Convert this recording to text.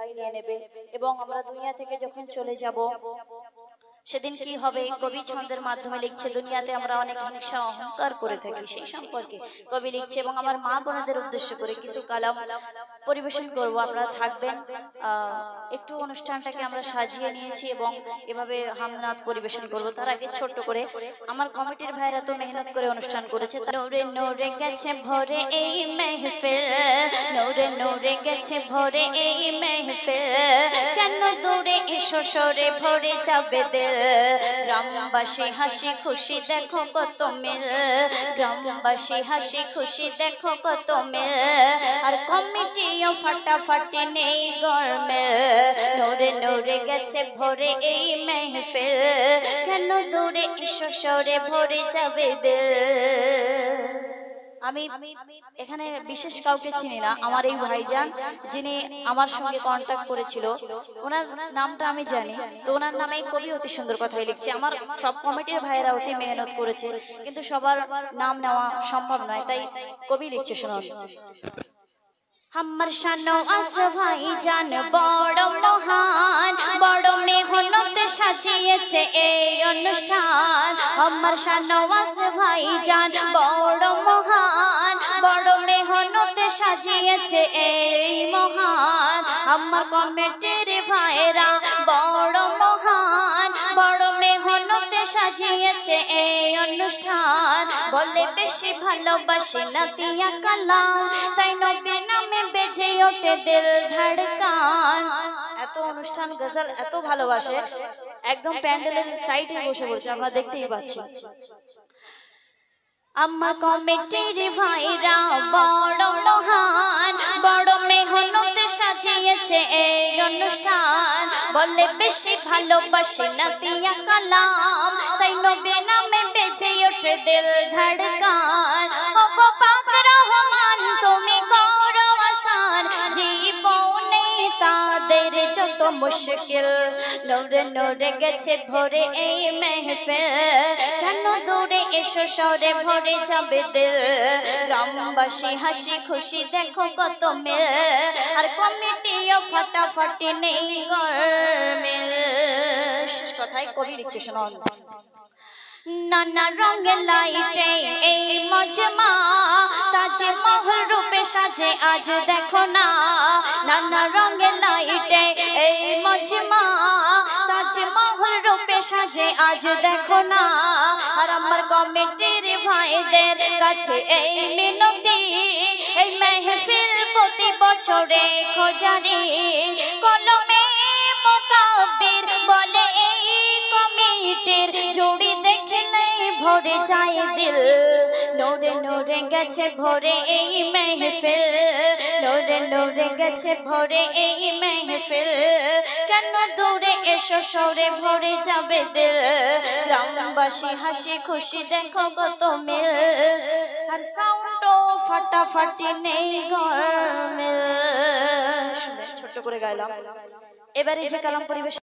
বিদায় নিয়ে নেবে এবং আমরা দুনিয়া থেকে যখন চলে যাব সেদিন কি হবে কবি ছন্দের মাধ্যমে লিখছে দুনিয়াতে আমরা অনেক হিংসা অহংকার করে থাকি সেই সম্পর্কে কবি লিখছে এবং আমার মা বোনদের উদ্দেশ্য করে কিছু কালাম পরিবেশন করব আপনারা থাকবেন একটু অনুষ্ঠানটাকে আমরা সাজিয়ে নিয়েছি এবং এভাবে হামনাত পরিবেশন করব তার আগে ছোট্ট করে আমার কমিটির ভাইরা তো মেহনত করে অনুষ্ঠান করেছে নূরে নূরে গেছে ভরে এই মেহফিল নূরে নূরে গেছে ভরে এই মেহফিল কেন দূরে এসো সরে ভরে যাবে দিল গ্রামবাসী হাসি খুশি দেখো কত মিল গ্রামবাসী হাসি খুশি দেখো কত মিল আর কমিটিও ফাটাফাটি নেই গরমে নূরে নূরে গেছে ভরে এই মেহফিল কেন দূরে এসো সরে ভরে যাবে দিল আমি এখানে বিশেষ কাউকে চিনি না আমার এই ভাইজান যিনি আমার সঙ্গে কন্টাক্ট করেছিল ওনার নামটা আমি জানি তো ওনার নামে কবি অতি সুন্দর কথাই লিখছে আমার সব কমিটির ভাইয়েরা অতি মেহনত করেছে কিন্তু সবার নাম নেওয়া সম্ভব নয় তাই কবি লিখছে শুনুন আমার শানওয়াজ ভাইজান বড় মহান বড় মেহনতে সাজিয়েছে এই অনুষ্ঠান আমার শানওয়াজ ভাইজান বড় মহান বড় মেহনতে সাজিয়েছে এই মহান আমার কমিটির ভাইরা বড় মহান বড় মেহনতে সাজিয়েছে এই অনুষ্ঠান বলে বেশি ভালোবাসি না দিয়া কালাম তাই নবীর নামে বেজে ওঠে দিল ধড়কান এত অনুষ্ঠান গজল এত ভালোবাসে একদম প্যান্ডেলের সাইডে বসে পড়ছে আমরা দেখতেই পাচ্ছি আমার কমিটির ভাইরা বড় মহান বড় মেহনতে সাজিয়েছে এই অনুষ্ঠান বলে বেশি ভালোবাসি না দিয়া কালাম তাই নবীর নামে বেজে ওঠে দিল ধড়কান ও গো পাক রহমান তুমি করো আসান জীবনে তাদের যত মুশকিল নূরে নূরে গেছে ভরে এই মেহফিল কেন দূরে এসো সরে ভরে যাবে দিল গ্রামবাসী হাসি খুশি দেখো কত মিল আর কমিটিও ফাটাফাটি নেই গরমিল শেষ কথাই কবি লিখছে শুনুন নানা রঙের লাইটে এই মজমা তাজমহল রূপে সাজে আজ দেখো না নানা রঙের লাইটে এই মজমা তাজমহল রূপে সাজে আজ দেখো না আর আমার কমিটির ভাইদের কাছে এই মিনতি এই মেহফিল প্রতি বছরে খোঁজারি কলমে মুকাব্বির বলে এই কমিটির জুড়ি দেখলে ভরে যায় দিল নূরে নূরে গেছে ভরে এই মেহফিল নূরে নূরে গেছে ভরে এই মেহফিল কেন দূরে এসো সরে ভরে যাবে দিল গ্রামবাসী হাসি খুশি দেখো কত মিল আর সাউন্ডও ফাটাফাটি নেই গরমিল ছোট্ট করে গাইলাম এবারে যে কালাম পরিবেশ